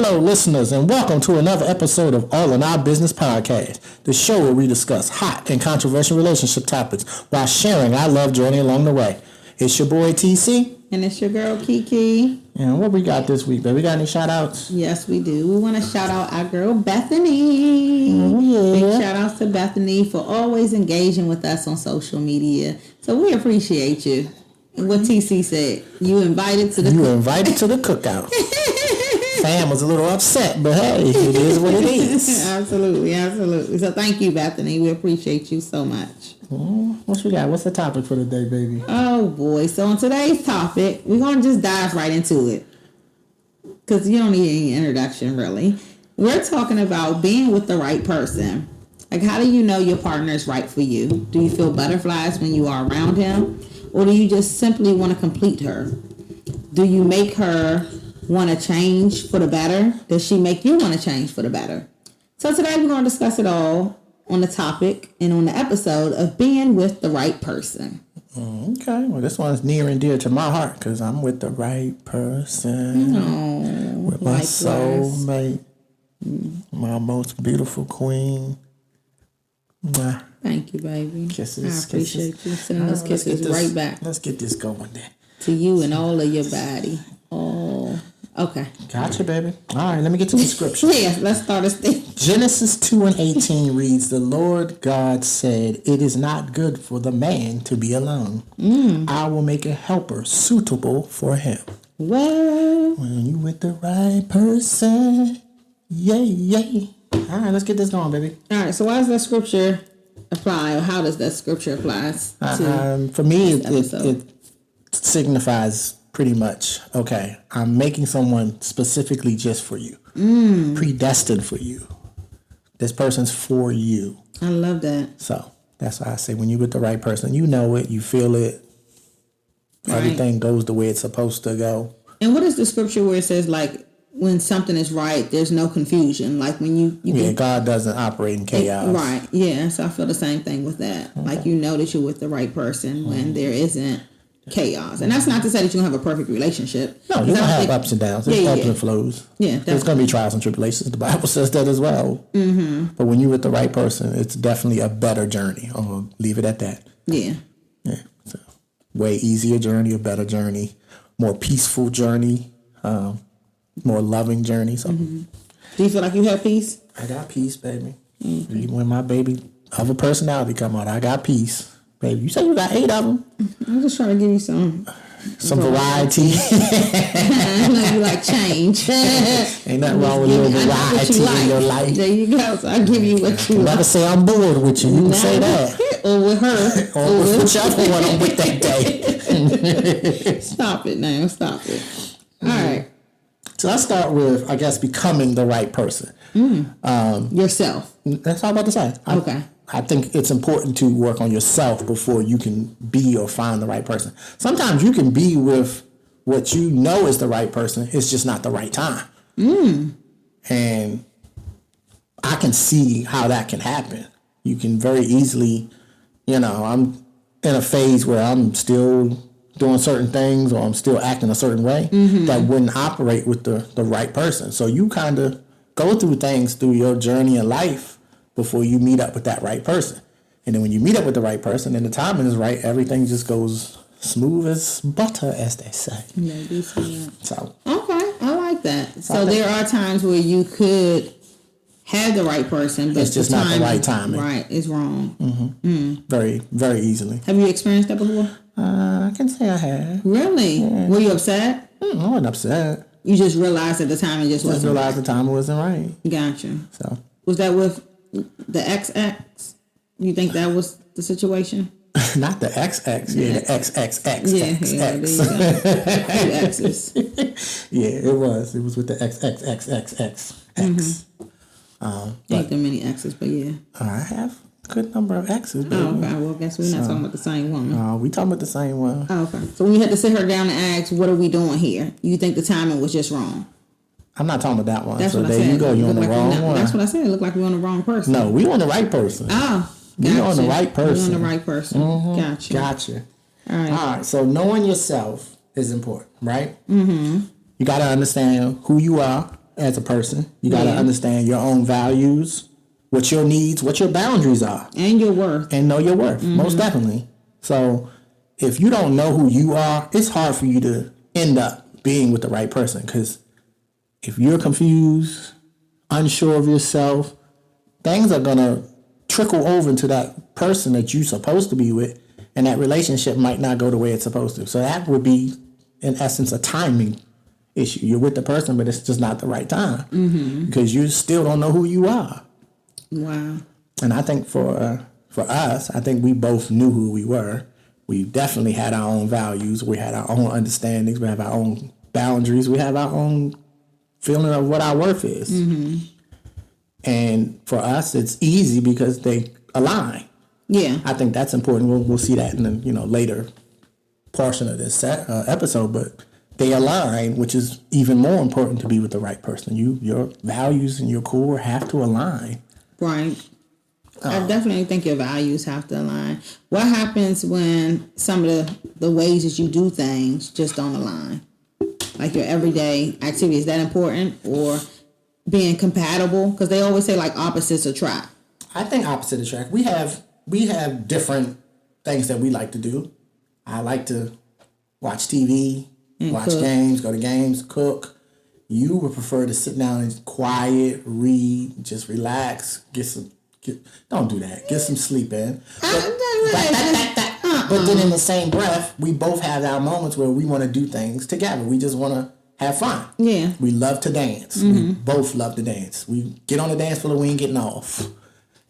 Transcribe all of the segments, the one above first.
Hello, listeners, and welcome to another episode of All in Our Business Podcast, the show where we discuss hot and controversial relationship topics while sharing our love journey along the way. It's your boy TC. And it's your girl Kiki. And what we got this week, baby? We got any shout outs? Yes, we do. We want to shout out our girl Bethany. Oh, yeah. Big shout outs to Bethany for always engaging with us on social media. So we appreciate you. And what TC said, you invited to the cookout. Sam was a little upset, but hey, it is what it is. Absolutely. So thank you, Bethany. We appreciate you so much. What we got? What's the topic for today, baby? Oh, boy. So on today's topic, we're going to just dive right into it. Because you don't need any introduction, really. We're talking about being with the right person. Like, how do you know your partner is right for you? Do you feel butterflies when you are around him? Or do you just simply want to complete her? Do you make her want to change for the better? Does she make you want to change for the better? So today we're going to discuss it all on the topic and on the episode of being with the right person. Okay, well, this one's near and dear to my heart because I'm with the right person. With my soulmate, my most beautiful queen. Mwah. Thank you, baby. Kisses. I appreciate you sending those kisses right back. Let's get this going then. To you and all of your body. Oh, okay. Gotcha, baby. All right, let me get to the scripture. Yeah, let's start a thing. Genesis 2:18 reads, "The Lord God said, it is not good for the man to be alone. I will make a helper suitable for him." Well, when you with the right person, yay. All right, let's get this going, baby. All right, so why does that scripture apply, or how does that scripture apply to for me, it signifies pretty much, okay, I'm making someone specifically just for you, predestined for you. This person's for you. I love that. So that's why I say when you're with the right person, you know it, you feel it, everything goes the way it's supposed to go. And what is the scripture where it says, like, when something is right, there's no confusion? Like when you God doesn't operate in chaos. Right, yeah. So I feel the same thing with that. Okay. Like, you know that you're with the right person when there isn't chaos. And that's not to say that you don't have a perfect relationship. No, you're going to have ups and downs. There's ebbs and flows. Yeah, there's going to be trials and tribulations. The Bible says that as well. Mm-hmm. But when you're with the right person, it's definitely a better journey. I'm going to leave it at that. Yeah. So, way easier journey, a better journey, more peaceful journey, more loving journey. So, do you feel like you have peace? I got peace, baby. Mm-hmm. Even when my baby other personality come out, I got peace. Baby, you said you got 8 of them. I'm just trying to give you some variety. I know you like change. Ain't nothing wrong with your variety in your life. There you go. So I give you what you like. Never say I'm bored with you. You can say that. Or with her. or with whichever one I'm with that day. Stop it now. Stop it. All right. So let's start with, I guess, becoming the right person. Yourself. That's all I'm about to say. Okay. I think it's important to work on yourself before you can be or find the right person. Sometimes you can be with what you know is the right person. It's just not the right time. And I can see how that can happen. You can very easily, I'm in a phase where I'm still doing certain things or I'm still acting a certain way that wouldn't operate with the right person. So you kind of go through things through your journey in life before you meet up with that right person. And then when you meet up with the right person and the timing is right, everything just goes smooth as butter, as they say. Yeah, you see that. So, okay, I like that. So there are times where you could have the right person, but it's just not the right timing. Right, it's wrong. Very, very easily. Have you experienced that before? I can say I have. Really? Yeah. Were you upset? I wasn't upset. You just realized at the time it just wasn't right. Realized the timing wasn't right. Gotcha. So was that with the XX? You think that was the situation? Not the XX, the XXX. Yeah, there you go. Two X's. Yeah, it was. It was with the XXXXX. Ain't there many X's, but yeah. I have a good number of X's. Baby. Oh, okay. Well, I guess we're not talking about the same woman. We talking about the same one. Oh, okay. So when you had to sit her down and ask, what are we doing here? You think the timing was just wrong? I'm not talking about that one. That's so what I there said. You go. You're on the wrong one. That's what I said. It looked like we're on the wrong person. No, we on the right person. Oh, gotcha. We on the right person. We on the right person. Mm-hmm. Gotcha. All right. So knowing yourself is important, right? Mm-hmm. You got to understand who you are as a person. You got to understand your own values, what your needs, what your boundaries are. And your worth. And know your worth, most definitely. So if you don't know who you are, it's hard for you to end up being with the right person. Because if you're confused, unsure of yourself, things are going to trickle over into that person that you're supposed to be with. And that relationship might not go the way it's supposed to. So that would be, in essence, a timing issue. You're with the person, but it's just not the right time. Because you still don't know who you are. Wow. And I think for us, I think we both knew who we were. We definitely had our own values. We had our own understandings. We have our own boundaries. We have our own feeling of what our worth is. And for us, it's easy because they align. Yeah. I think that's important. We'll see that in the later portion of this episode. But they align, which is even more important to be with the right person. Your values and your core have to align. Right. I definitely think your values have to align. What happens when some of the ways that you do things just don't align? Like your everyday activity, is that important? Or being compatible? Because they always say like opposites attract. I think opposite attract. We have different things that we like to do. I like to watch TV, watch games, go to games, cook. You would prefer to sit down and quiet, read, just relax, don't do that. Get some sleep in. But then in the same breath, we both have our moments where we want to do things together. We just want to have fun. Yeah. We love to dance. We both love to dance. We get on the dance floor, we ain't getting off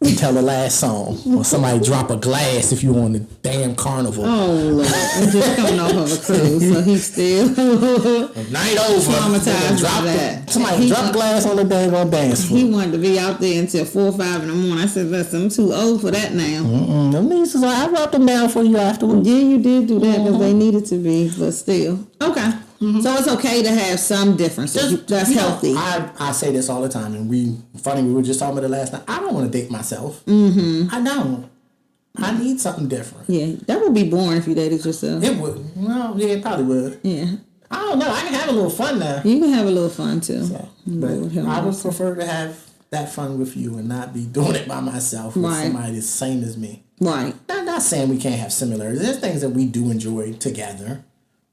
until the last song. Or somebody drop a glass if you on the damn carnival. Oh, Lord. We're just coming off of a cruise, so he's still night over. Traumatized by that. Somebody drop glass on the damn dance floor. He wanted to be out there until 4 or 5 in the morning. I said, listen, I'm too old for that now. Them nieces, I wrote them down for you afterwards. Yeah, you did do that because they needed to be, but still. Okay. So it's okay to have some differences. That's healthy. I say this all the time, and we were just talking about it last night. I don't want to date myself. I don't. I need something different. Yeah, that would be boring if you dated yourself. It would. Well, yeah, it probably would. Yeah. I don't know. I can have a little fun now. You can have a little fun too. So, but I would prefer to have that fun with you and not be doing it by myself with somebody the same as me. Right. I'm not saying we can't have similarities. There's things that we do enjoy together.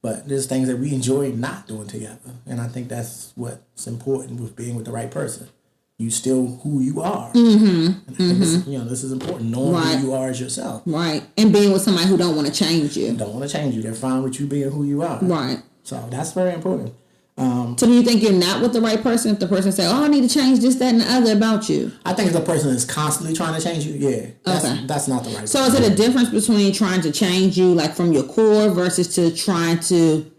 But there's things that we enjoy not doing together. And I think that's what's important with being with the right person. You still who you are. And I think this is important. Knowing who you are as yourself. Right. And being with somebody who don't want to change you. Don't want to change you. They're fine with you being who you are. Right. So that's very important. So do you think you're not with the right person if the person say, oh, I need to change this, that, and the other about you? I think if the person is constantly trying to change you, that's not the right person. So is it a difference between trying to change you like from your core versus to trying to,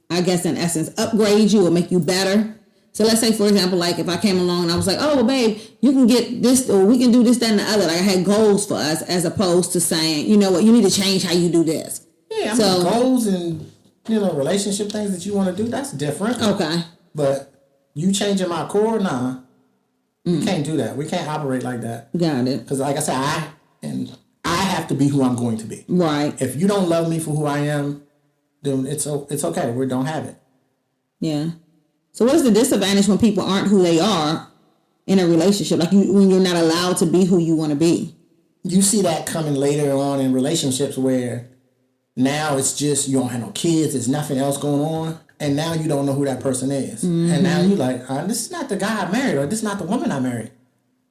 I guess in essence, upgrade you or make you better? So let's say, for example, like if I came along and I was like, oh, well, babe, you can get this or we can do this, that, and the other. Like I had goals for us as opposed to saying, you know what, you need to change how you do this. Yeah, goals and relationship things that you want to do, that's different. Okay. But you changing my core, nah. You can't do that. We can't operate like that. Got it. Because like I said, I have to be who I'm going to be. Right. If you don't love me for who I am, then it's okay. We don't have it. Yeah. So what's the disadvantage when people aren't who they are in a relationship? Like when you're not allowed to be who you want to be? You see that coming later on in relationships where now it's just you don't have no kids, there's nothing else going on, and now you don't know who that person is. And now you're like, this is not the guy I married, or this is not the woman I married.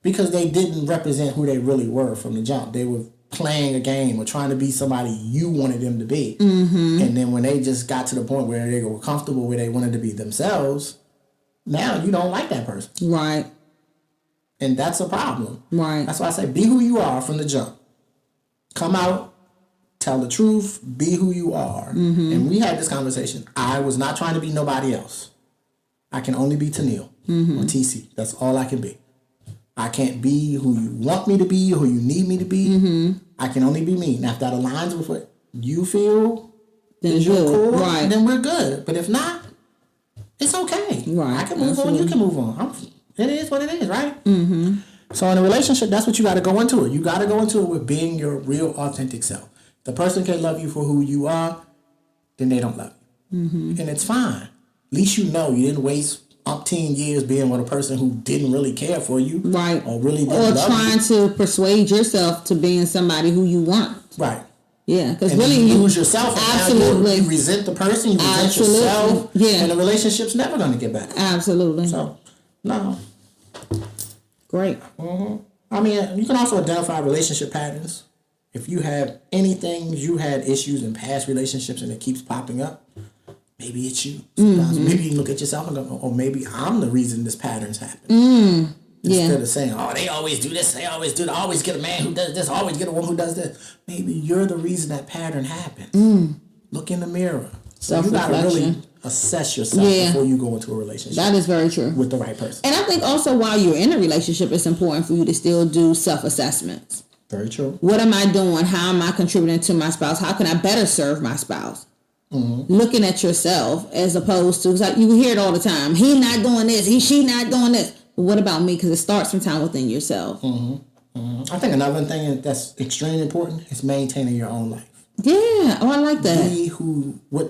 Because they didn't represent who they really were from the jump. They were playing a game or trying to be somebody you wanted them to be. And then when they just got to the point where they were comfortable where they wanted to be themselves, now you don't like that person. Right. And that's a problem. Right. That's why I say be who you are from the jump. Come out. Tell the truth, be who you are. And we had this conversation. I was not trying to be nobody else. I can only be Tennille or TC. That's all I can be. I can't be who you want me to be, who you need me to be. I can only be me. Now, if that aligns with what you feel is your core, then we're good. But if not, it's okay. Right. I can move on, you can move on. It is what it is, right? So in a relationship, that's what you got to go into it. You got to go into it with being your real, authentic self. The person can love you for who you are, then they don't love you. And it's fine. At least you know you didn't waste umpteen years being with a person who didn't really care for you, right? Or really didn't or love trying you. to persuade yourself to being somebody who you weren't, right? Yeah, because and really you lose yourself. Absolutely, you resent the person. You resent yourself. Yeah, and the relationship's never going to get back. Absolutely. So, no. Great. Mm-hmm. I mean, you can also identify relationship patterns. If you have anything, you had issues in past relationships and it keeps popping up, maybe it's you. Sometimes maybe you can look at yourself and go, oh, maybe I'm the reason this pattern's happening. Instead of saying, oh, they always do this, they always do that, always get a man who does this, always get a woman who does this. Maybe you're the reason that pattern happens. Look in the mirror. So you got to really assess yourself before you go into a relationship. That is very true. With the right person. And I think also while you're in a relationship, it's important for you to still do self-assessments. Very true. What am I doing? How am I contributing to my spouse? How can I better serve my spouse? Looking at yourself as opposed to, like, you hear it all the time. He not doing this. She not doing this. But what about me? Because it starts from time within yourself. I think another thing that's extremely important is maintaining your own life. Yeah. Oh, I like that.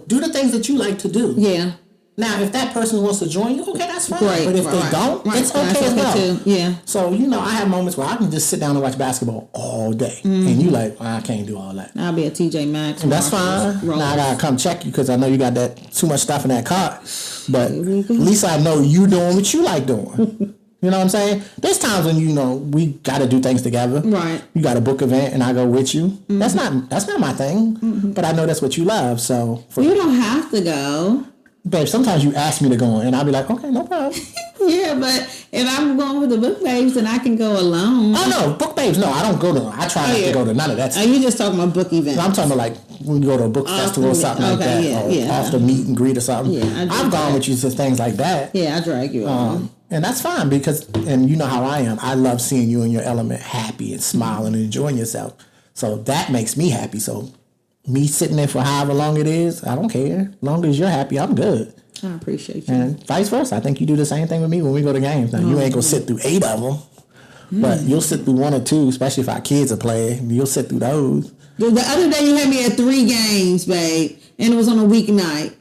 Do the things that you like to do. Yeah. Now, if that person wants to join you, okay, that's fine. Right, but if they don't, it's okay as well. Too. Yeah. So, I have moments where I can just sit down and watch basketball all day. And you like, I can't do all that. I'll be a TJ Maxx. That's fine. Now I got to come check you because I know you got too much stuff in that cart. But at least I know you doing what you like doing. You know what I'm saying? There's times when we got to do things together. Right. You got a book event and I go with you. That's not my thing. But I know that's what you love. So you don't have to go. Babe, sometimes you ask me to go and I'll be like, okay, no problem. Yeah, but if I'm going with the book babes, then I can go alone. Oh no, book babes, no, I don't go to. I try not to go to none of that stuff. Are you just talking about book events? I'm talking about like when you go to a book festival or something like that, or off the meet and greet or something. Yeah, I've gone with you to things like that. Yeah, I drag you along. And that's fine because, and you know how I am. I love seeing you in your element, happy and smiling and enjoying yourself. So that makes me happy. So me sitting there for however long it is, I don't care. As long as you're happy, I'm good. I appreciate you. And vice versa. I think you do the same thing with me when we go to games. Now, you ain't going to sit through 8 of them, but you'll sit through 1 or 2, especially if our kids are playing. You'll sit through those. The other day you had me at 3 games, babe, and it was on a weeknight.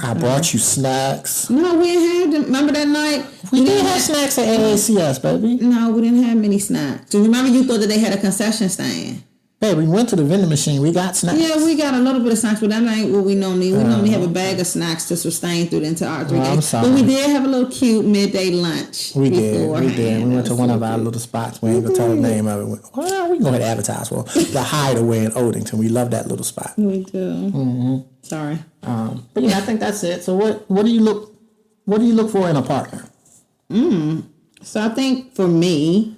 I brought you snacks. No, we didn't have them. Remember that night? We didn't have snacks at AACS, baby. No, we didn't have many snacks. So remember you thought that they had a concession stand? Hey, we went to the vending machine. We got snacks. Yeah, we got a little bit of snacks, but that ain't what we normally. We normally have a bag of snacks to sustain through the entire 3 days. I'm sorry. But we did have a little cute midday lunch. We did. We went to one of our little spots. We ain't gonna tell the name of it. Well, we can go ahead and advertise for the Hideaway in Odenton. We love that little spot. We do. Sorry. But yeah, I think that's it. So what do you look for in a partner? So I think for me.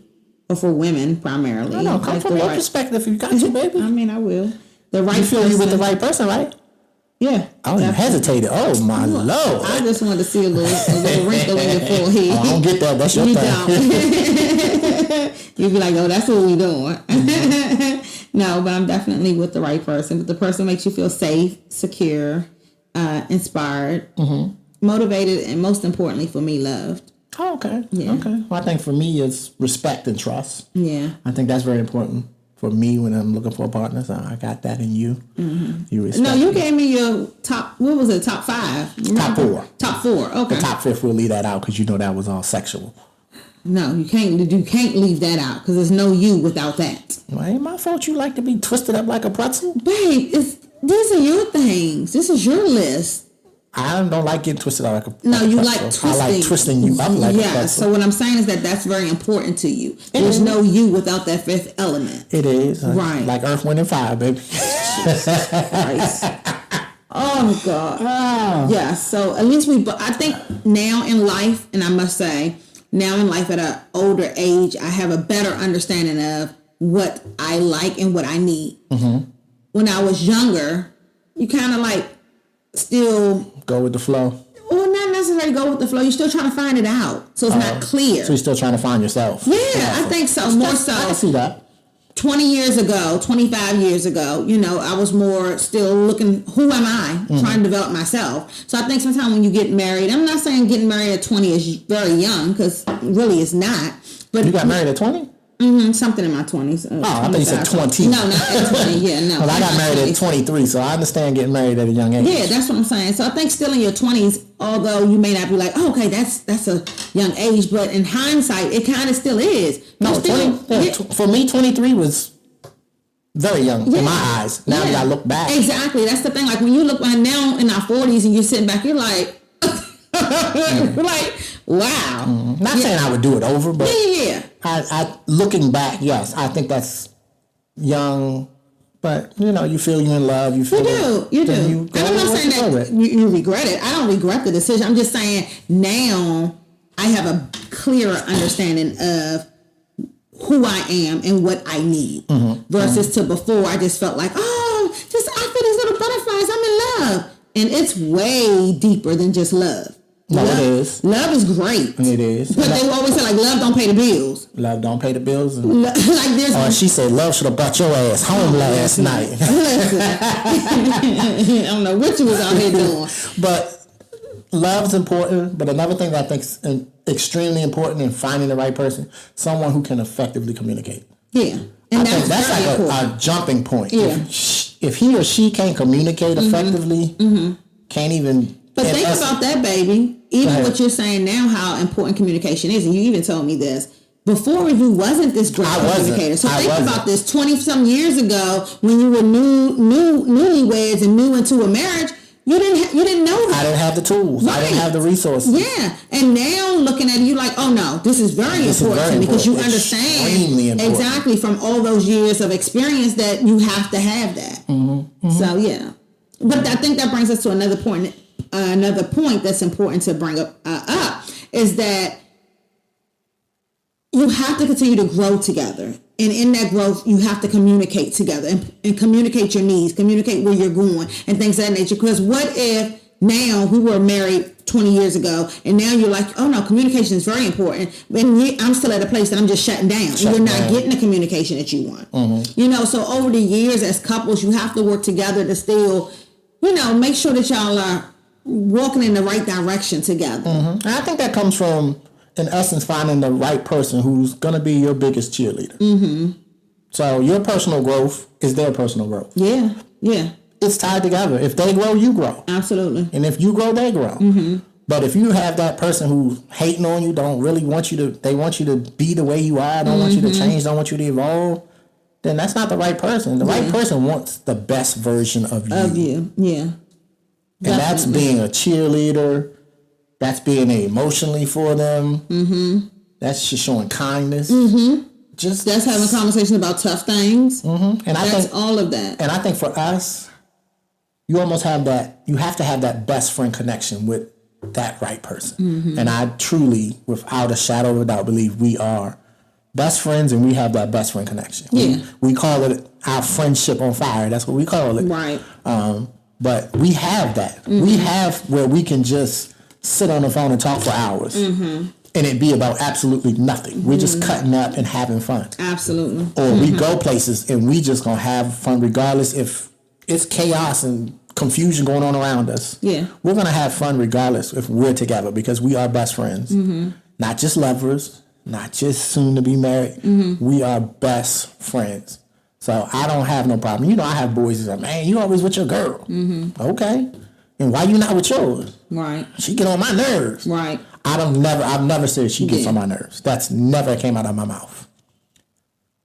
Or for women primarily. I know, come from your perspective. You got to, baby. I mean, I will. The right. You feel you with the right person, right? Yeah. Oh, you hesitated. Oh my Lord. I just wanted to see a little wrinkle in your forehead. Oh, I don't get that. That's your thing. Don't. You'd be like, oh, that's what we doing. No, but I'm definitely with the right person. But the person makes you feel safe, secure, inspired, motivated, and most importantly for me, loved. Oh, okay. Yeah. Okay. Well, I think for me, it's respect and trust. Yeah. I think that's very important for me when I'm looking for a partner. So I got that in you. You respect. No, you gave me your top. What was it? Top 5. Remember? Top 4. Top 4. Okay. The top 5th, we'll leave that out because you know that was all sexual. No, you can't. You can't leave that out because there's no you without that. Well, ain't my fault. You like to be twisted up like a pretzel, babe. These are your things. This is your list. I don't like getting twisted up like a No, you pretzel. like twisting. I like twisting you up like a pretzel. So what I'm saying is that's very important to you. There's no you without that 5th element. It is. Right. Like Earth, Wind, and Fire, baby. Oh, God. Yeah, so at least I think now in life, and I must say, now in life at an older age, I have a better understanding of what I like and what I need. When I was younger, you kind of like still go with the flow. Well, not necessarily go with the flow. You're still trying to find it out, so it's not clear. So you're still trying to find yourself. Yeah, I think so. More so. I see that. 20 years ago, 25 years ago, I was more still looking, who am I? Trying to develop myself. So I think sometimes when you get married, I'm not saying getting married at 20 is very young, because really it's not. But you got married at 20? Something in my 20s. I thought you said 20. No, not at 20. Yeah, no. Well, I got married at 23, so I understand getting married at a young age. Yeah, that's what I'm saying. So I think still in your 20s, although you may not be like, oh, okay, that's a young age, but in hindsight, it kind of still is. No, for me, 23 was very young in my eyes. Now that I look back. Exactly. That's the thing. Like when you look now in our 40s and you're sitting back, you're like, like, wow. Not saying I would do it over, but yeah. I looking back, yes, I think that's young. But you feel you're in love. You feel you do. And I'm not saying that you regret it. I don't regret the decision. I'm just saying now I have a clearer understanding of who I am and what I need versus to before I just felt like, oh, just I feel these little butterflies. I'm in love, and it's way deeper than just love. No, it is. Love is great. It is. But they always say, like, love don't pay the bills. Love don't pay the bills. Like there's she said, love should have brought your ass home last night. Listen. I don't know what you was out here doing. But love's important. But another thing that I think is extremely important in finding the right person, someone who can effectively communicate. Yeah. And I think that's like a jumping point. Yeah. If he or she can't communicate effectively, can't even... But think about that, baby. Even what you're saying now, how important communication is, and you even told me this. Before you wasn't this great communicator. So think about this 20-some years ago when you were newlyweds and new into a marriage. You didn't know that. I didn't have the tools. Right. I didn't have the resources. Yeah. And now looking at you like, oh no, this is very important because you understand exactly from all those years of experience that you have to have that. So yeah. But I think that brings us to another point. Another point that's important to bring up is that you have to continue to grow together. And in that growth, you have to communicate together and communicate your needs, communicate where you're going and things of that nature. Because what if now we were married 20 years ago and now you're like, oh no, communication is very important. And I'm still at a place that I'm just shutting down. And you're not getting the communication that you want. So over the years as couples, you have to work together to still, make sure that y'all are walking in the right direction together. And I think that comes from, in essence, finding the right person who's going to be your biggest cheerleader. So your personal growth is their personal growth. Yeah. It's tied together. If they grow, you grow. Absolutely. And if you grow, they grow. But if you have that person who's hating on you, don't really want you to, they want you to be the way you are, don't want you to change, don't want you to evolve, then that's not the right person. The right person wants the best version of you. Yeah. And that's being a cheerleader. That's being emotionally for them. That's just showing kindness. That's having a conversation about tough things. And that's all of that. And I think for us, you almost have that. You have to have that best friend connection with that right person. And I truly, without a shadow of a doubt, believe we are best friends, and we have that best friend connection. We call it our friendship on fire. That's what we call it. Right. But we have that. We have where we can just sit on the phone and talk for hours. And it be about absolutely nothing. We're just cutting up and having fun. Absolutely. Or we go places and we just going to have fun regardless if it's chaos and confusion going on around us. Yeah. We're going to have fun regardless if we're together because we are best friends. Not just lovers, not just soon to be married. We are best friends. So I don't have no problem. I have boys that say, man, you always with your girl. Okay. And why you not with yours? Right. She get on my nerves. Right. I've never said she gets on my nerves. That's never came out of my mouth.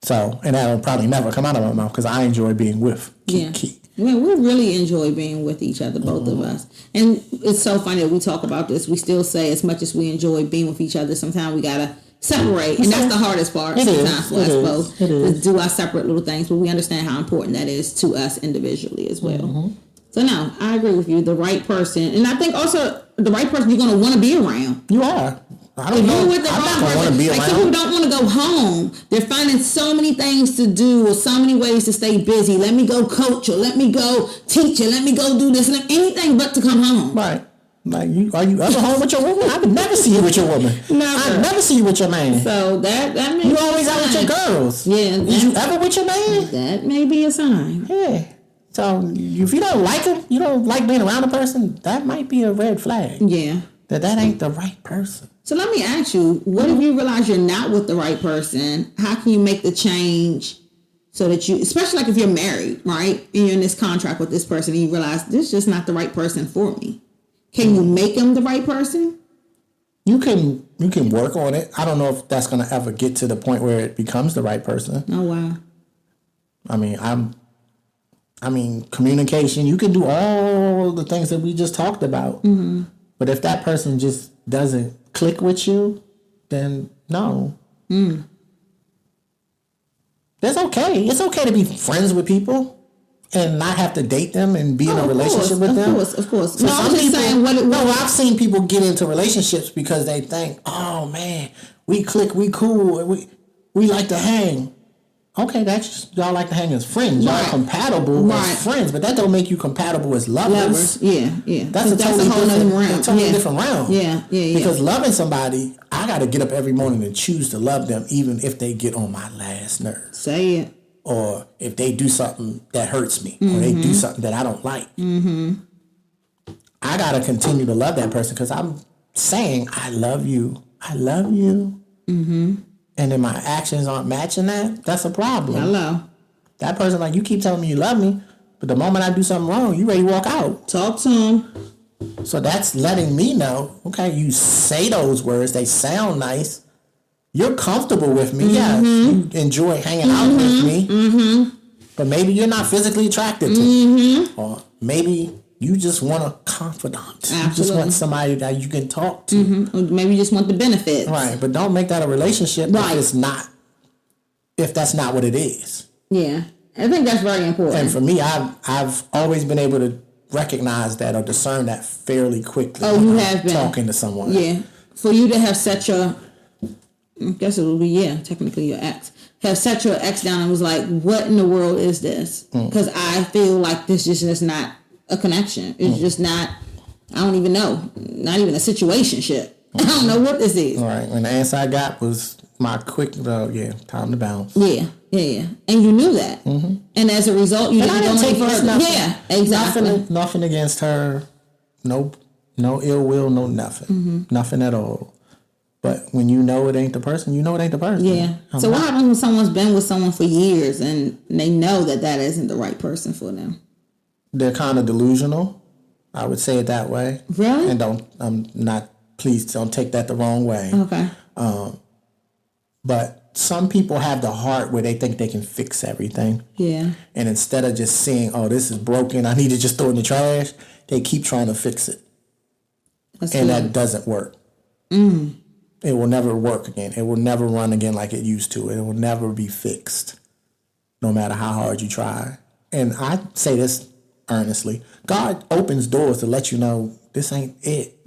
So, and that'll probably never come out of my mouth because I enjoy being with Kiki. Yeah, we really enjoy being with each other, both of us. And it's so funny that we talk about this. We still say as much as we enjoy being with each other, sometimes we got to separate. And that's the hardest part sometimes for us both. To do our separate little things. But we understand how important that is to us individually as well. So no, I agree with you. The right person. And I think also the right person you're going to want to be around. You are. I don't know. With the I'm wrong not going to want to be around. People who don't want to go home. They're finding so many things to do or so many ways to stay busy. Let me go coach or let me go teach or let me go do this. Anything but to come home. Right. Like, are you ever home with your woman? I would never see you with your woman. I'd never see you with your man. So that makes you always out with your girls. Yeah. Is you ever with your man? That may be a sign. Yeah. So if you don't like him, you don't like being around a person, that might be a red flag. Yeah. that ain't the right person. So let me ask you, what if you realize you're not with the right person? How can you make the change so that you, especially like if you're married, right? And you're in this contract with this person and you realize this is just not the right person for me. Can you make them the right person? You can work on it. I don't know if that's going to ever get to the point where it becomes the right person. Oh, wow. I mean, communication, you can do all the things that we just talked about. Mm-hmm. But if that person just doesn't click with you, then no. That's okay. It's okay to be friends with people and not have to date them and be in a relationship with them. Of course. So No, I'm just saying I've seen people get into relationships because they think, oh man, we click, we cool, we like to hang. Okay, that's just, y'all like to hang as friends. Y'all are compatible as friends, but that don't make you compatible as lovers. Yeah. That's a totally different realm. Yeah. Because loving somebody, I got to get up every morning and choose to love them, even if they get on my last nerve. Say it. Or if they do something that hurts me, or they do something that I don't like. I got to continue to love that person because I'm saying, I love you. I love you. And then my actions aren't matching that, that's a problem. Hello. That person, like, you keep telling me you love me, but the moment I do something wrong, you ready to walk out. Talk to him. So that's letting me know, okay, you say those words, they sound nice. You're comfortable with me. Yeah, you enjoy hanging out with me. But maybe you're not physically attracted to me. Or maybe you just want a confidant. Absolutely. You just want somebody that you can talk to. Or maybe you just want the benefits. Right, but don't make that a relationship if that's not what it is. Yeah, I think that's very important. And for me, I've always been able to recognize that or discern that fairly quickly. Oh, you have been talking to someone. Yeah, for you to have set your, I guess it would be technically your ex, have set your ex down and was like, what in the world is this? Because I feel like this just is not a connection. It's just not. I don't even know. Not even a situationship. I don't know what this is. Right. And the answer I got was my quick, time to bounce. Yeah. And you knew that. And as a result, you didn't go any further. Nothing. Yeah, exactly. Nothing against her. No ill will, no nothing. Nothing at all. But when you know it ain't the person, you know it ain't the person. Yeah. So what happens when someone's been with someone for years and they know that isn't the right person for them? They're kind of delusional. I would say it that way. Really? And please don't take that the wrong way. Okay. But some people have the heart where they think they can fix everything. Yeah. And instead of just seeing, oh, this is broken, I need to just throw it in the trash, they keep trying to fix it. That doesn't work. It will never work again. It will never run again like it used to. It will never be fixed, no matter how hard you try. And I say this earnestly. God opens doors to let you know this ain't it.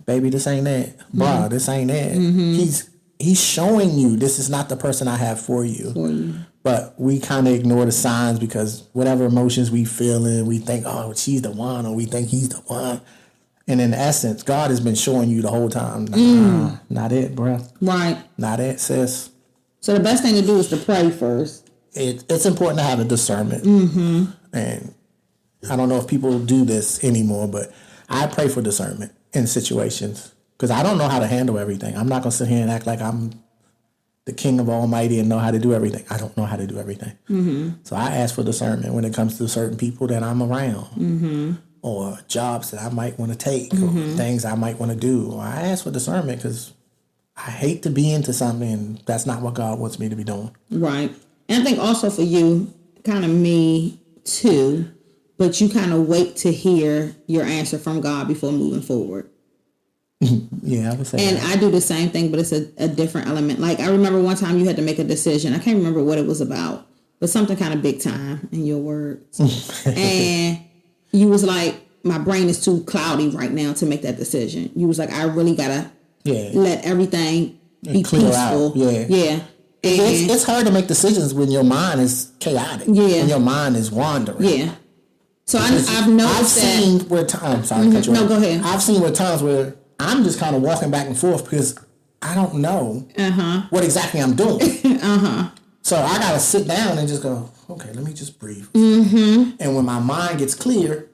Baby, this ain't it. Bruh, this ain't it. He's showing you this is not the person I have for you. But we kind of ignore the signs because whatever emotions we feel in, we think, oh, she's the one, or we think he's the one. And in essence, God has been showing you the whole time, nah, not it, bruh. Right. Not it, sis. So the best thing to do is to pray first. It's important to have a discernment. And I don't know if people do this anymore, but I pray for discernment in situations because I don't know how to handle everything. I'm not going to sit here and act like I'm the king of almighty and know how to do everything. I don't know how to do everything. So I ask for discernment when it comes to certain people that I'm around or jobs that I might want to take or things I might want to do. Or I ask for discernment because I hate to be into something and that's not what God wants me to be doing. Right. And I think also for you, kind of me too, but you kind of wait to hear your answer from God before moving forward. Yeah, I would say and that. I do the same thing, but it's a different element. Like I remember one time you had to make a decision. I can't remember what it was about, but something kind of big time in your words. And you was like, my brain is too cloudy right now to make that decision. You was like, I really gotta let everything be clear peaceful. Out. Yeah. It's hard to make decisions when your mind is chaotic. Yeah. When your mind is wandering. Yeah. So I've noticed seen where times. Sorry, cut you off. No, go ahead. I've seen where times where I'm just kind of walking back and forth because I don't know what exactly I'm doing. So I gotta sit down and just go, okay, let me just breathe. And when my mind gets clear,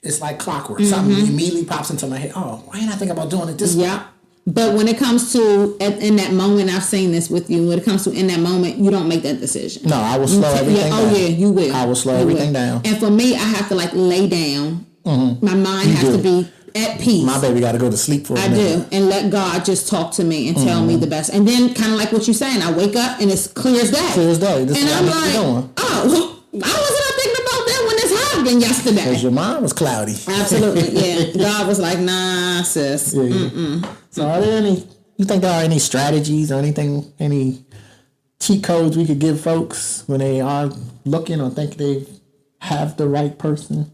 it's like clockwork. Something immediately pops into my head. Oh, why didn't I think about doing it this way? Yeah. But when it comes to in that moment, I've seen this with you. When it comes to in that moment, you don't make that decision. No, I will slow everything down. Oh yeah, you will. I will slow everything down. And for me, I have to like lay down. My mind has to be at peace. My baby got to go to sleep for a minute. I do, and let God just talk to me and tell me the best. And then, kind of like what you're saying, I wake up and it's clear as day. Clear as day. This and is I'm what I need to be doing. like, oh, I wasn't thinking about that when this happened yesterday. Because your mind was cloudy. Absolutely, yeah. God was like, nah, sis. Yeah. So are there you think there are any strategies or anything, any cheat codes we could give folks when they are looking or think they have the right person?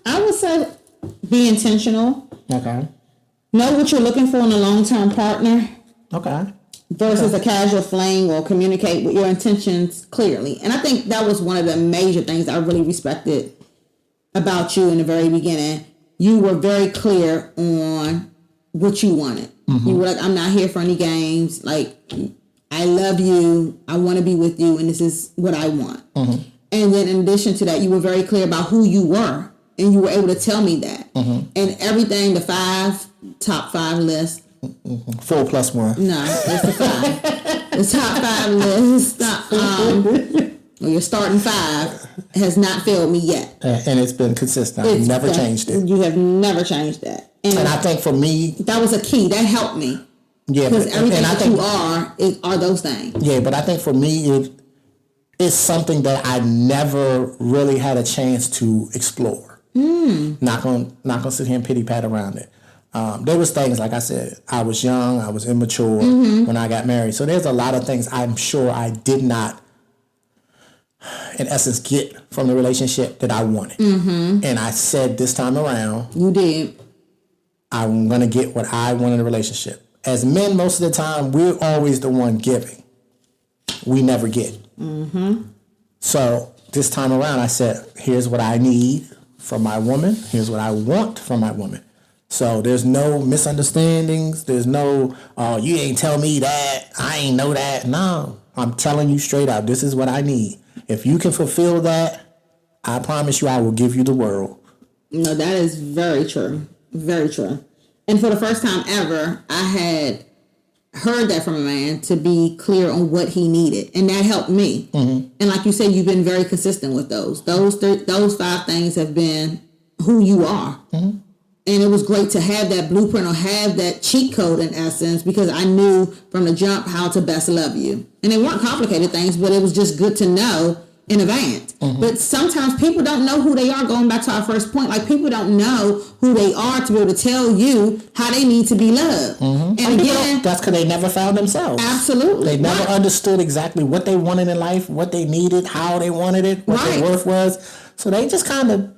I would say be intentional. Okay. Know what you're looking for in a long-term partner. Okay. Versus a casual fling, or communicate with your intentions clearly. And I think that was one of the major things I really respected about you in the very beginning. You were very clear on what you wanted. You were like, I'm not here for any games. Like, I love you. I want to be with you. And this is what I want. And then in addition to that, you were very clear about who you were. And you were able to tell me that. And everything, the top five list. 4 + 1. No, it's the 5. The top 5 list. Your starting 5 has not failed me yet. And it's been consistent. I've never changed it. You have never changed that. And I think for me, that was a key. That helped me. Yeah, because everything that you are those things. Yeah, but I think for me, it's something that I never really had a chance to explore. Not gonna sit here and pity pat around it. There was things, like I said, I was young, I was immature when I got married. So there's a lot of things I'm sure I did not, in essence, get from the relationship that I wanted. And I said this time around, you did. I'm going to get what I want in a relationship. As men, most of the time, we're always the one giving. We never get. So this time around, I said, here's what I need from my woman. Here's what I want from my woman. So there's no misunderstandings. There's no, you ain't tell me that. I ain't know that. No, I'm telling you straight out, this is what I need. If you can fulfill that, I promise you I will give you the world. No, that is very true. Very true. And for the first time ever, I had heard that from a man, to be clear on what he needed. And that helped me. And like you said, you've been very consistent with those. Those 5 things have been who you are. And it was great to have that blueprint or have that cheat code in essence, because I knew from the jump how to best love you. And they weren't complicated things, but it was just good to know in advance. But sometimes people don't know who they are. Going back to our first point, like, people don't know who they are to be able to tell you how they need to be loved. And again, that's because they never found themselves. Absolutely. They never understood exactly what they wanted in life, what they needed, how they wanted it, what their worth was. So they just kind of,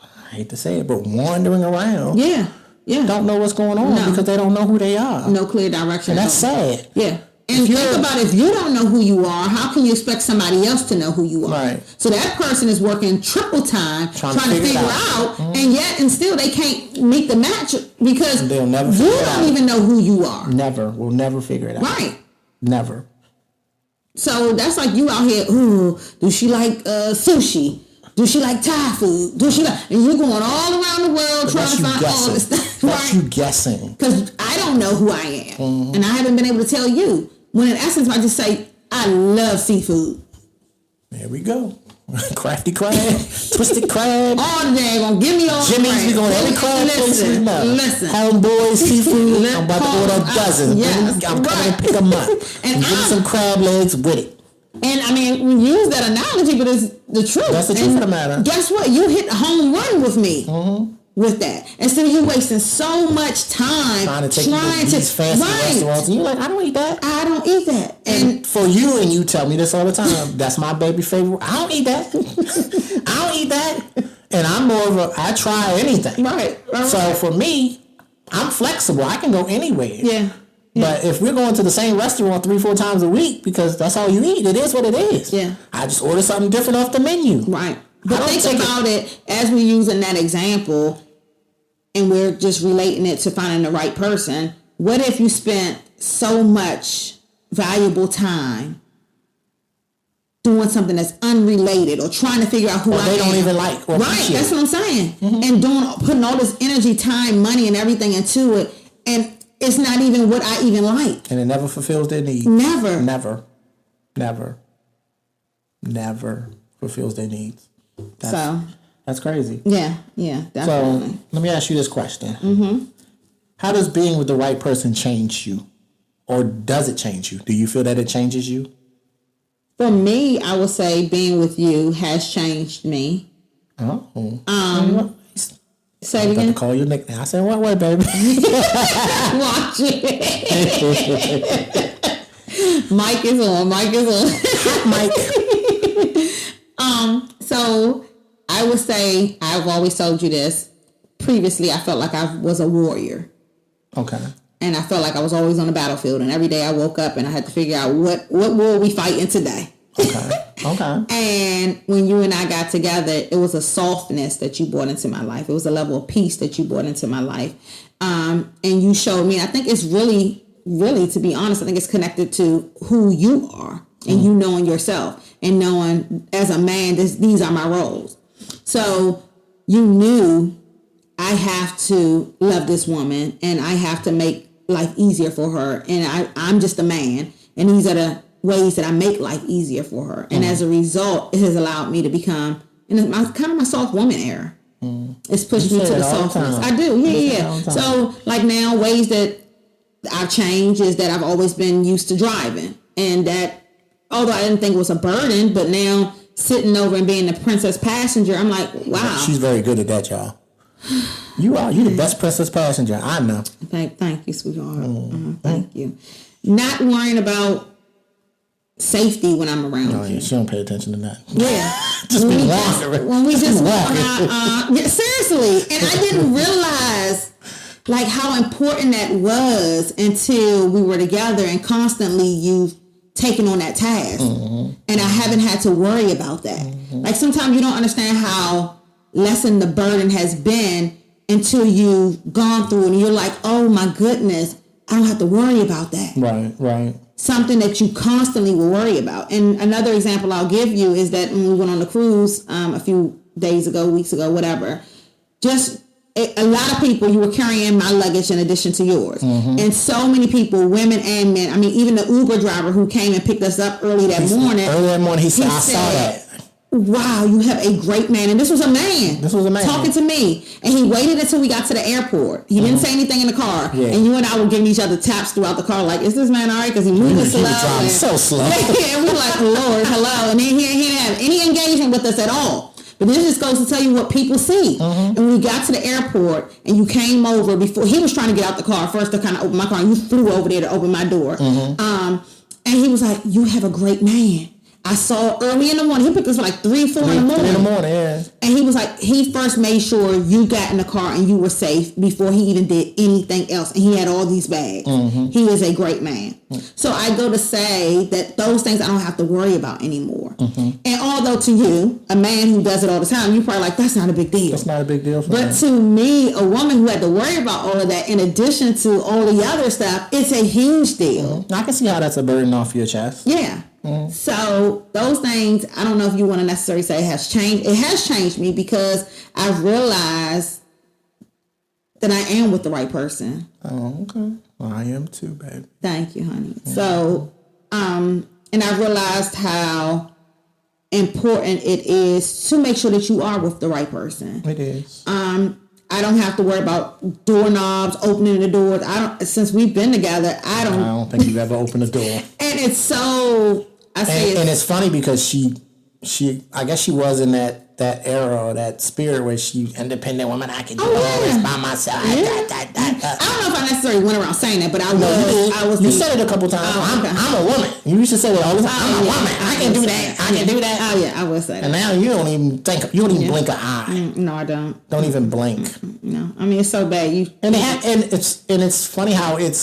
I hate to say it, but wandering around. Yeah. Don't know what's going on because they don't know who they are. No clear direction. And that's sad. Yeah. And think about it, if you don't know who you are, how can you expect somebody else to know who you are? Right. So that person is working triple time trying to figure out, and still they can't meet the match because they'll never you don't even know who you are. Never. We'll never figure it out. Right. Never. So that's like you out here, ooh, do she like sushi? Do she like Thai food? Do she like... And you're going all around the world trying to find all this stuff. That's you guessing. Because I don't know who I am. And I haven't been able to tell you. When in essence, I just say, I love seafood. There we go. Crafty crab, twisted crab. All the day, gonna give me all Jimmy's, we going to every crab place we know. Listen. Homeboys, seafood. I'm about to order a dozen. Yes, I'm coming to pick them up. And give me some crab legs with it. And I mean, we use that analogy, but it's the truth. That's the truth of the matter. Guess what? You hit a home run with me with that. Instead of you wasting so much time trying to take these fancy restaurants. And you're like, I don't eat that. I don't eat that. And for you, and you tell me this all the time, that's my baby favorite. I don't eat that. I don't eat that. And I'm more of I try anything. Right. So for me, I'm flexible. I can go anywhere. Yeah. But if we're going to the same restaurant 3-4 times a week because that's all you eat, it is what it is. Yeah. I just order something different off the menu. Right. But think about it as we use in that example, and we're just relating it to finding the right person. What if you spent so much valuable time doing something that's unrelated or trying to figure out who I am. They don't even like or right, appreciate. that's what I'm saying. And putting all this energy, time, money, and everything into it, and it's not even what I even like. And it never fulfills their needs. Never fulfills their needs. That's crazy. Yeah, definitely. So let me ask you this question. How does being with the right person change you? Or does it change you? Do you feel that it changes you? For me, I would say being with you has changed me. Oh. Say it I'm again. about to call your nickname. I said, what way, baby? Watch it. Mike is on. Mike. So I would say, I've always told you this. Previously, I felt like I was a warrior. Okay. And I felt like I was always on the battlefield. And every day I woke up and I had to figure out what war we fighting today. Okay. And when you and I got together, it was a softness that you brought into my life. It was a level of peace that you brought into my life. And you showed me, I think it's really, to be honest, I think it's connected to who you are and you knowing yourself and knowing as a man, these are my roles. So you knew I have to love this woman and I have to make life easier for her. And I'm just a man. And these are the ways that I make life easier for her. And as a result, it has allowed me to become in my soft woman era. It's pushed me to the softness. I do. Yeah. So like now, ways that I've changed is that I've always been used to driving. And that, although I didn't think it was a burden, but now sitting over and being the princess passenger, I'm like, wow. She's very good at that, y'all. You the best princess passenger I know. Thank you, sweetheart. Thank you. Not worrying about safety when I'm around you. She don't pay attention to that. Yeah. Just be wandering. When we just walking out, seriously. And I didn't realize like how important that was until we were together and constantly you've taken on that task. And I haven't had to worry about that. Like sometimes you don't understand how lessen the burden has been until you've gone through and you're like, oh my goodness, I don't have to worry about that. Right. Something that you constantly will worry about. And another example I'll give you is that when we went on the cruise a few days ago, weeks ago, whatever, just a lot of people, you were carrying my luggage in addition to yours. And so many people, women and men, I mean, even the Uber driver who came and picked us up early that morning, he said, I saw that. Wow, you have a great man. And this was a man. Talking to me. And he waited until we got to the airport. He didn't say anything in the car. Yeah. And you and I were giving each other taps throughout the car like, is this man all right? Because he moving slow. He was driving so slow. And we're like, Lord, hello. And then he didn't have any engagement with us at all. But this just goes to tell you what people see. And when we got to the airport and you came over before, he was trying to get out the car first to kind of open my car. And you flew over there to open my door. And he was like, you have a great man. I saw early in the morning. He picked us for like 3, 4 in the morning. 3 in the morning, yeah. And he was like, he first made sure you got in the car and you were safe before he even did anything else. And he had all these bags. He was a great man. So I go to say that those things I don't have to worry about anymore. And although to you, a man who does it all the time, you're probably like, that's not a big deal. That's not a big deal for me. But to me, a woman who had to worry about all of that in addition to all the other stuff, it's a huge deal. I can see how that's a burden off your chest. Yeah. So those things, I don't know if you want to necessarily say it has changed. It has changed me because I've realized that I am with the right person. Oh, okay. Well, I am too, babe. Thank you, honey. So, and I've realized how important it is to make sure that you are with the right person. It is. I don't have to worry about doorknobs, opening the doors. Since we've been together, I don't think you've ever opened a door. And it's so... And it's funny because she I guess she was in that era or that spirit where she independent woman. I can do all this by myself. I don't know if I necessarily went around saying that, but I was. You said it a couple times. I'm a woman. You used to say that all the time. I'm a woman. I can do that. I can do that. Oh yeah, I will say that. And now you don't even think. You don't even blink an eye. No, I don't. Don't even blink. No, I mean it's so bad. And it's funny how it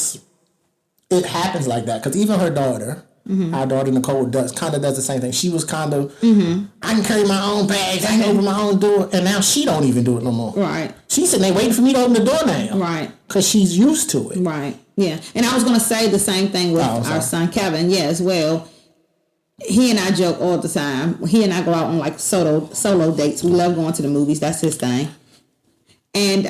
happens like that because even her daughter. Our daughter Nicole does the same thing. She was kind of, I can carry my own bags, I can open my own door, and now she don't even do it no more. Right. She's sitting there waiting for me to open the door now. Right. Because she's used to it. Right. Yeah. And I was going to say the same thing with our son Kevin. Yeah, as well. he and I joke all the time. He and I go out on like solo dates. We love going to the movies. That's his thing. And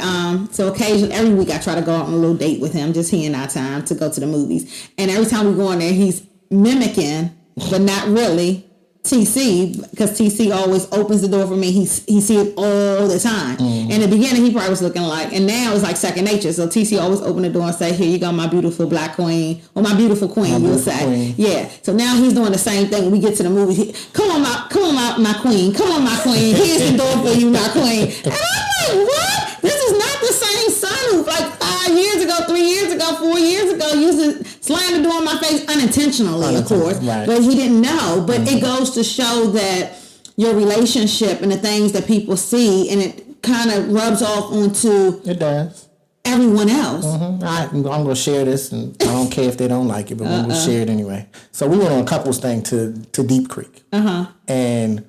so occasionally, every week I try to go out on a little date with him, just he and I time to go to the movies. And every time we go in there, he's mimicking, but not really, TC, because TC always opens the door for me. He sees it all the time. In the beginning, he probably was looking like, and now it's like second nature. So TC always open the door and say, "Here you go, my beautiful black queen," or "my beautiful queen." You'll say, queen. Yeah. So now he's doing the same thing. When we get to the movies, come on, my queen, come on, my queen. Here's the door for you, my queen. And I'm like, what? This is not the same son who, like 5 years ago, 3 years ago, 4 years ago, used to slam the door in my face unintentionally, of course. Right. But he didn't know. But it goes to show that your relationship and the things that people see, and it kind of rubs off onto it does everyone else. I'm going to share this, and I don't care if they don't like it, but we're going to share it anyway. So we went on a couples thing to Deep Creek. And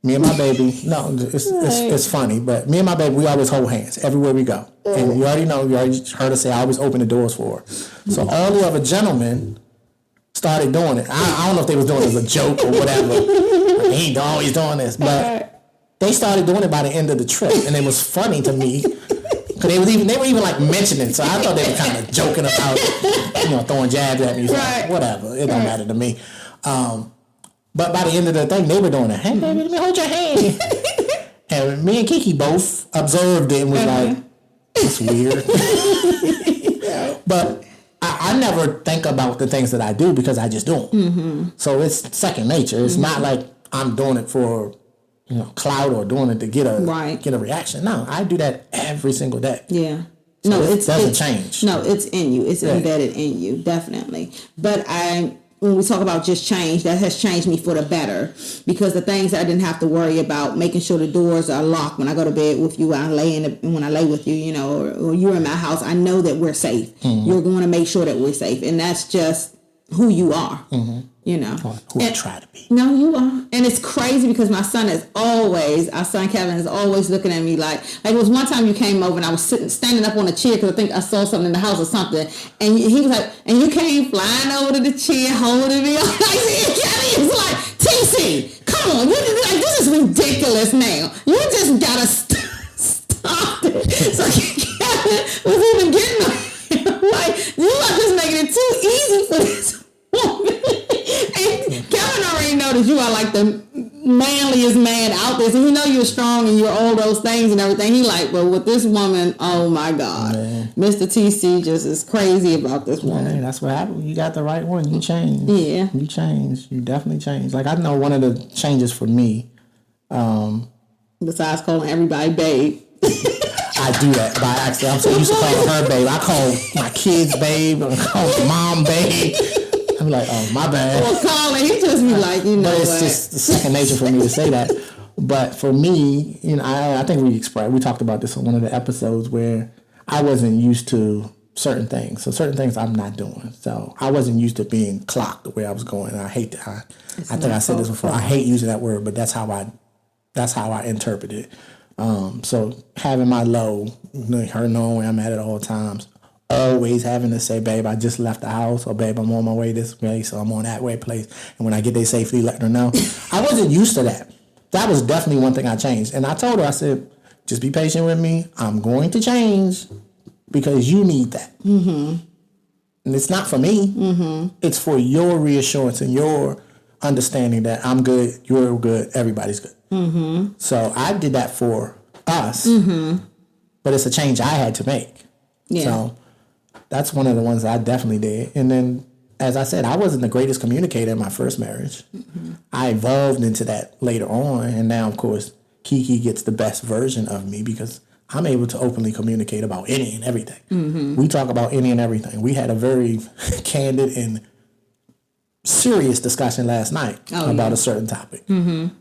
me and my baby, it's funny, but me and my baby, we always hold hands everywhere we go. And you already heard us say I always open the doors for her. So all the other gentlemen started doing it. I don't know if they was doing it as a joke or whatever. He always doing this, but they started doing it by the end of the trip, and it was funny to me because they were even like mentioning it. So I thought they were kind of joking about throwing jabs at me. So like, whatever, it don't matter to me. But by the end of the thing, they were doing it. Hey, baby, let me hold your hand. And me and Kiki both observed it and was like, it's weird. But I never think about the things that I do because I just do them. So it's second nature. It's not like I'm doing it for clout or doing it to get a reaction. No, I do that every single day. Yeah. So no, it doesn't change. No, it's in you. It's embedded in you, definitely. But when we talk about just change, that has changed me for the better, because the things I didn't have to worry about, making sure the doors are locked when I go to bed with you, when I lay with you, or you're in my house, I know that we're safe. You're going to make sure that we're safe, and that's just who you are. Who I try to be. No, you are. And it's crazy because our son Kevin is always looking at me like it was one time you came over and I was standing up on a chair because I think I saw something in the house or something, and he was like, and you came flying over to the chair holding me up. Kevin was like, TC, come on, this is ridiculous now. You just gotta stop it. So Kevin was even getting like, you are just making it too easy for this woman. And Kevin already know that you are like the manliest man out there. So he know you're strong and you're all those things and everything. He like, but with this woman, oh my God. Man. Mr. TC just is crazy about this woman. Man, that's what happened. You got the right one. You changed. Yeah. You changed. You definitely changed. Like, I know one of the changes for me. Besides calling everybody babe. I do that by accident. I'm so used to calling her babe. I call my kids babe. I call mom babe. I'm like, oh, my bad. Well, Colin, he just be like, But it's just second nature for me to say that. But for me, I think we talked about this on one of the episodes where I wasn't used to certain things. So certain things I'm not doing. So I wasn't used to being clocked the way I was going. I hate that. I think I said this before. I hate using that word, but that's how I interpret it. So having my low, her knowing where I'm at all times. Always having to say, babe, I just left the house, or babe, I'm on my way this way, so I'm on that way place. And when I get there safely, letting her know. I wasn't used to that. That was definitely one thing I changed. And I told her, I said, just be patient with me. I'm going to change because you need that. And it's not for me. It's for your reassurance and your understanding that I'm good, you're good, everybody's good. So I did that for us, but it's a change I had to make. Yeah. So that's one of the ones I definitely did. And then, as I said, I wasn't the greatest communicator in my first marriage. I evolved into that later on. And now, of course, Kiki gets the best version of me because I'm able to openly communicate about any and everything. We talk about any and everything. We had a very candid and serious discussion last night about a certain topic. And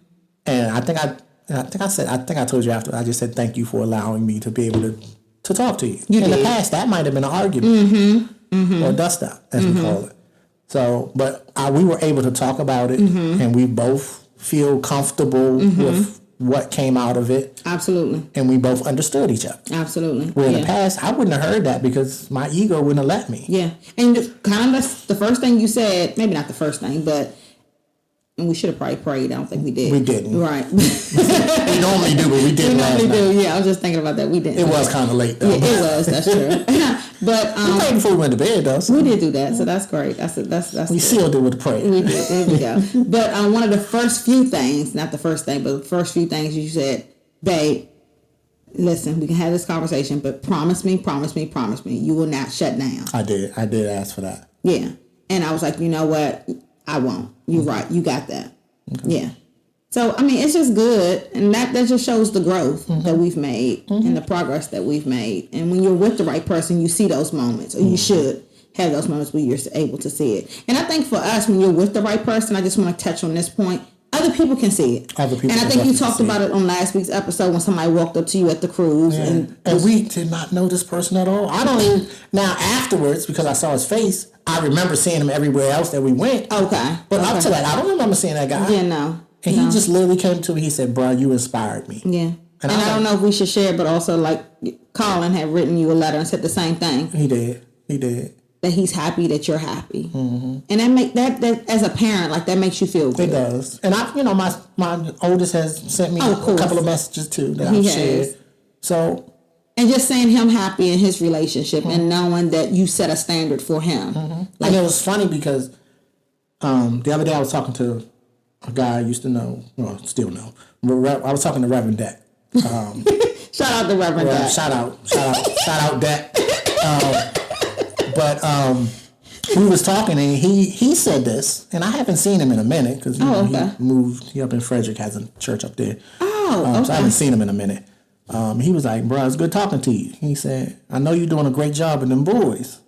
I think I told you after, I just said thank you for allowing me to be able to talk to you. In the past, that might have been an argument or dust up, as we call it. So, but we were able to talk about it, and we both feel comfortable with what came out of it. Absolutely. And we both understood each other. Absolutely. Where in the past, I wouldn't have heard that because my ego wouldn't have let me. Yeah. And kind of the first thing you said, maybe not the first thing, but And we should have probably prayed. I don't think we did. We didn't. Right. We normally do, but we didn't. We normally do. Yeah, I was just thinking about that. We didn't. It was kind of late though. Yeah, it was. That's true. But we prayed before we went to bed though. So we did do that, so that's great. That's we sealed it with the prayer. We did. There we go. But one of the first few things, not the first thing, but the first few things you said, babe, listen, we can have this conversation, but promise me, you will not shut down. I did ask for that. Yeah. And I was like, you know what? I won't. You're right. You got that. Okay. Yeah. So, I mean, it's just good. And that just shows the growth that we've made and the progress that we've made. And when you're with the right person, you see those moments, or you should have those moments where you're able to see it. And I think for us, when you're with the right person, I just want to touch on this point. Other people can see it. Other people, and I think you talked about it on last week's episode when somebody walked up to you at the cruise. Yeah. And we did not know this person at all. I don't even, now afterwards, because I saw his face, I remember seeing him everywhere else that we went. Okay. But up to that, I don't remember seeing that guy. Yeah, no. And he just literally came to me, he said, bro, you inspired me. Yeah. And I don't know if we should share, but also like Colin had written you a letter and said the same thing. He did. That he's happy that you're happy, and that as a parent, like that makes you feel good. It does, and my oldest has sent me a couple of messages too that I've shared. So, and just seeing him happy in his relationship and knowing that you set a standard for him. Like, and it was funny because the other day I was talking to a guy I used to know, well, still know. I was talking to Reverend Deck. Shout out to Reverend Deck. Shout out Deck. But we was talking, and he said this, and I haven't seen him in a minute because he moved. He up in Frederick, has a church up there. So I haven't seen him in a minute. He was like, "Bro, it's good talking to you." He said, "I know you're doing a great job with them boys."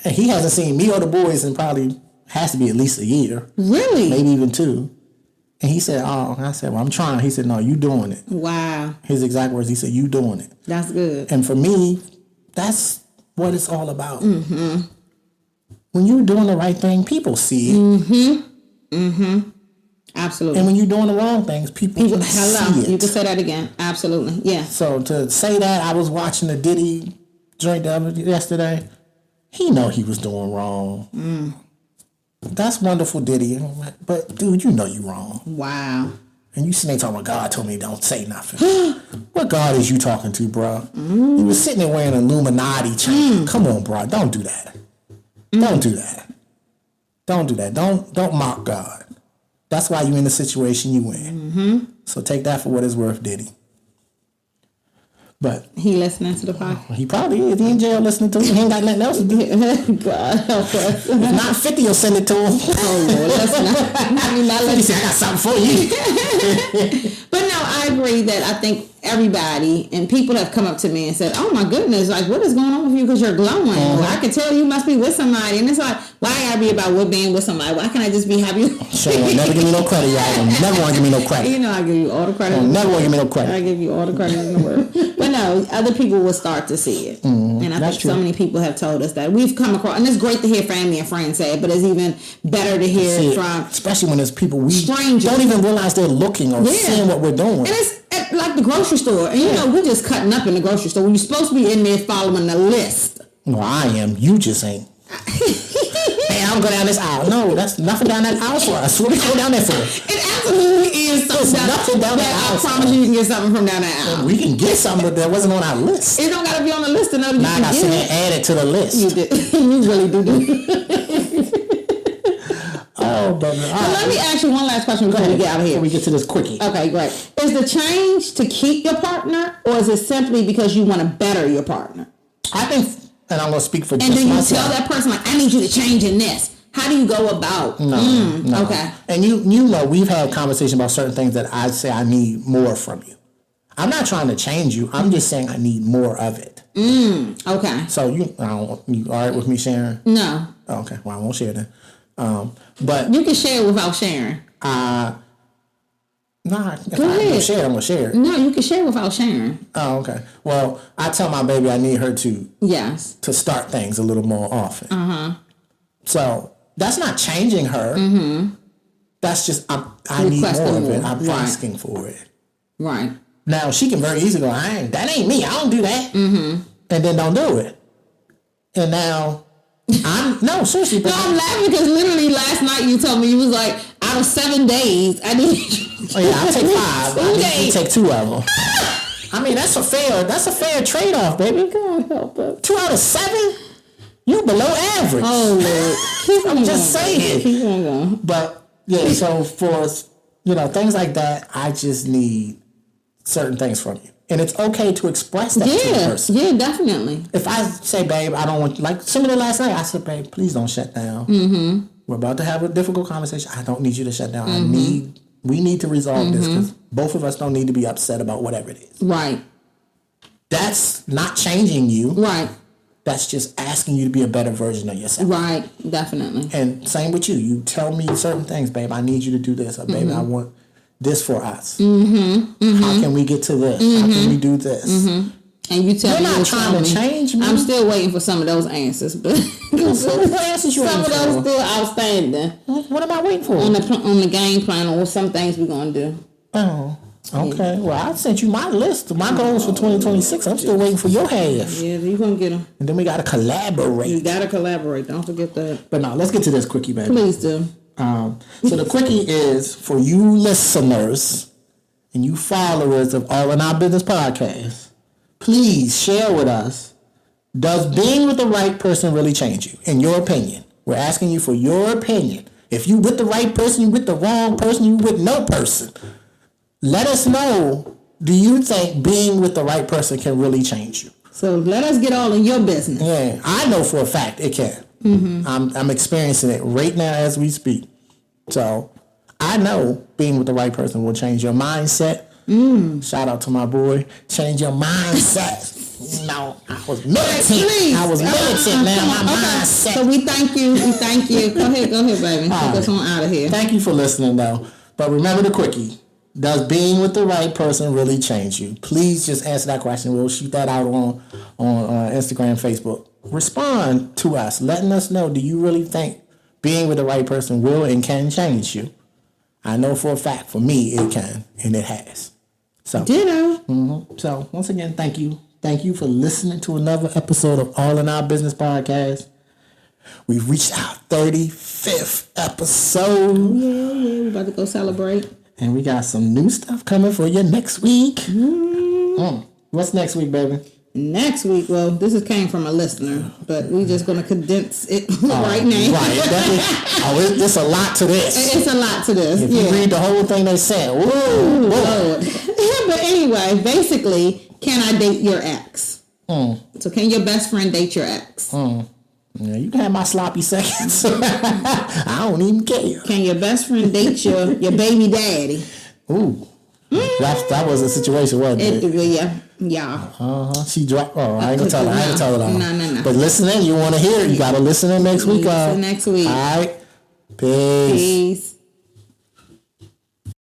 And he hasn't seen me or the boys in probably has to be at least a year, really, maybe even 2. And he said, "Oh," I said, "Well, I'm trying." He said, "No, you doing it." Wow. His exact words. He said, "You doing it." That's good. And for me, that's what it's all about. When you're doing the right thing, people see it. Absolutely. And when you're doing the wrong things, people see it. You can say that again. Absolutely. Yeah. So to say that, I was watching the Diddy joint yesterday. He know he was doing wrong. That's wonderful, Diddy. But dude, you know you wrong. Wow. And you sitting there talking about God told me don't say nothing. What God is you talking to, bro? You was sitting there wearing an Illuminati chain. Come on, bro. Don't do that. Don't do that. Don't do that. Don't mock God. That's why you in the situation you in. So take that for what it's worth, Diddy. But he listening to the podcast? He probably is. He in jail listening to it. He ain't got nothing else to do. God help us. If not 50, you'll send it to him. Oh, Lord. Let's not. 50 said, I got something for you. But no, I agree that I think everybody and people have come up to me and said, "Oh my goodness, like what is going on with you because you're glowing?" Or I can tell you must be with somebody. And it's like, why I gotta be about what being with somebody? Why can't I just be happy? Sure, never give me no credit, y'all. Never want to give me no credit. You know, I give you all the credit. Never want to give me no credit. I give you all the credit in the world. But no, other people will start to see it. And I think so many people have told us that. We've come across, and it's great to hear family and friends say it, but it's even better to hear it from, especially when there's people we strangers. Don't even realize they're looking or seeing what we're doing. And it's at, like the grocery store. And you know, we're just cutting up in the grocery store. You're supposed to be in there following the list. Well, I am. You just ain't. Hey, I'm going down this aisle. No, that's nothing down that aisle for us. What we go down there for? It absolutely is something down that aisle. I promise you can get something from down that aisle. We can get something, but that wasn't on our list. It don't got to be on the list in order to get it. Now I got to add it to the list. You did. You really do. Oh, brother. But let me ask you one last question before we get out of here. Before we get to this quickie. Okay, great. Is the change to keep your partner, or is it simply because you want to better your partner? I think, and I'm going to speak for just myself. And then you myself. tell that person, like, I need you to change in this. How do you go about? No. Okay. And you know, we've had conversation about certain things that I say I need more from you. I'm not trying to change you. I'm just saying I need more of it. Okay. So you all right with me sharing? No. Okay. Well, I won't share then. But you can share without sharing. If I'm gonna share, I'm gonna share. No, you can share without sharing. Oh, okay. Well, I tell my baby I need her to start things a little more often. So that's not changing her. That's just I need more of it. I'm asking for it. Right. Now she can very easily go, that ain't me. I don't do that. And then don't do it. And now seriously. No, I'm laughing because literally last night you told me, you was like, I out of 7 days, I need Oh yeah, I'll take 5. I 2 need you days. to take 2 of them. I mean, that's a fair trade-off, baby. God help us. 2 out of 7? You below average. Oh, Lord. Keep I'm on just going. saying. Keep on going. But yeah, so for things like that, I just need certain things from you. And it's okay to express that to the person. Yeah, definitely. If I say, babe, I don't want, like similar last night, I said, babe, please don't shut down. Mm-hmm. We're about to have a difficult conversation. I don't need you to shut down. Mm-hmm. We need to resolve this because both of us don't need to be upset about whatever it is. Right. That's not changing you. Right. That's just asking you to be a better version of yourself. Right. Definitely. And same with you. You tell me certain things, babe. I need you to do this. Or, babe, I want this for us. How can we get to this? How can we do this? And you tell You're me. not trying to change me. I'm still waiting for some of those answers, but What answers you some of waiting those for? still outstanding What am I waiting for? on the game plan or some things we're gonna do. Oh, okay. Well, I sent you my list. My goals for 2026. I'm still waiting for your half. Yeah, you gonna get them. And then we got to collaborate. You gotta collaborate. Don't forget that. But no, let's get to this quickie, baby. Please do. So the quickie is for you listeners and you followers of All in Our Business podcast. Please share with us, does being with the right person really change you? In your opinion. We're asking you for your opinion. If you with the right person, you with the wrong person, you with no person. Let us know, do you think being with the right person can really change you? So let us get all in your business. Yeah, I know for a fact it can. I'm experiencing it right now as we speak. So I know being with the right person will change your mindset. Shout out to my boy. Change your mindset. No, I was militant. Please. I was militant. Now Come on. my Okay. mindset. So we thank you. Go ahead, baby. Take us on out of here. Thank you for listening, though. But remember the quickie. Does being with the right person really change you? Please just answer that question. We'll shoot that out on Instagram, Facebook. Respond to us, letting us know, do you really think being with the right person will and can change you? I know for a fact, for me, it can, and it has. So, Ditto. so once again, thank you. Thank you for listening to another episode of All in Our Business podcast. We've reached our 35th episode. Yeah, we're about to go celebrate. And we got some new stuff coming for you next week. What's next week, baby? Next week, well, came from a listener, but we just going to condense it right now. Right. It's a lot to this. It's a lot to this. If you read the whole thing they said, whoa. Lord. But anyway, basically, can I date your ex? So can your best friend date your ex? Yeah, you can have my sloppy seconds. I don't even care. Can your best friend date your baby daddy? Ooh. That was a situation, wasn't it? Yeah. She dropped. Oh, I ain't gonna tell her. I ain't gonna tell her. No. But listen in. You want to hear it. You got to listen in next week. Listen next week. All right. Peace. Peace.